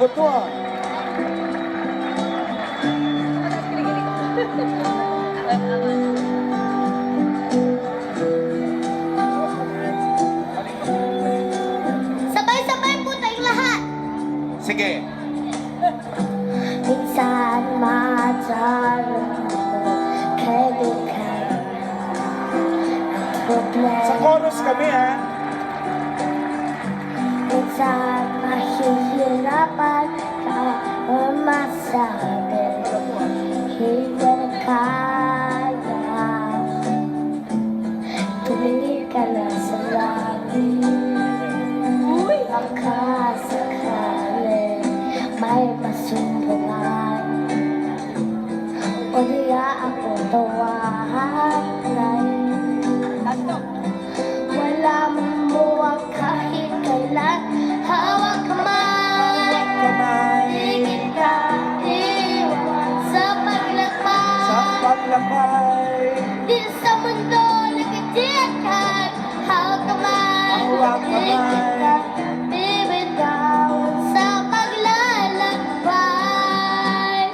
sagot to ah. Sabay-sabay po tayong lahat. Sige. Minsan matalo kaibigan ang problema. Sa chorus kami ha. Minsan mahihirapan ka o masabi hindi na kaya. Tumingin ka na sa langit. Baka sakali may masumbungan o diya ako tawanan. Wala mong buwang kahit kailan. Hawak kamay, higit ka, iwan sa paglakbay. Sa paglakbay. Di sa mundo nagkatiyakan. Hawak kamay, Hawak kamay. higit ka, bibitawan sa paglalakbay.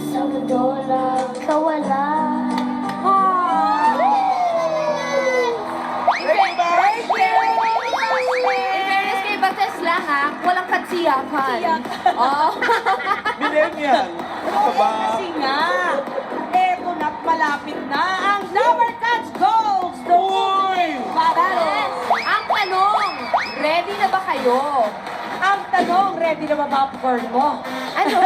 Sa mundo nagkawalan. Ready ba? In fairness kay Bates lang ha, walang katsiyakan. Oh. Millennial. Ano ka ba? Kasi nga, eto na't malapit na ang Number Catch Goals! Uy! Bates, ang tanong, ready na ba kayo? Ang tanong, ready na ba popcorn mo? Ano?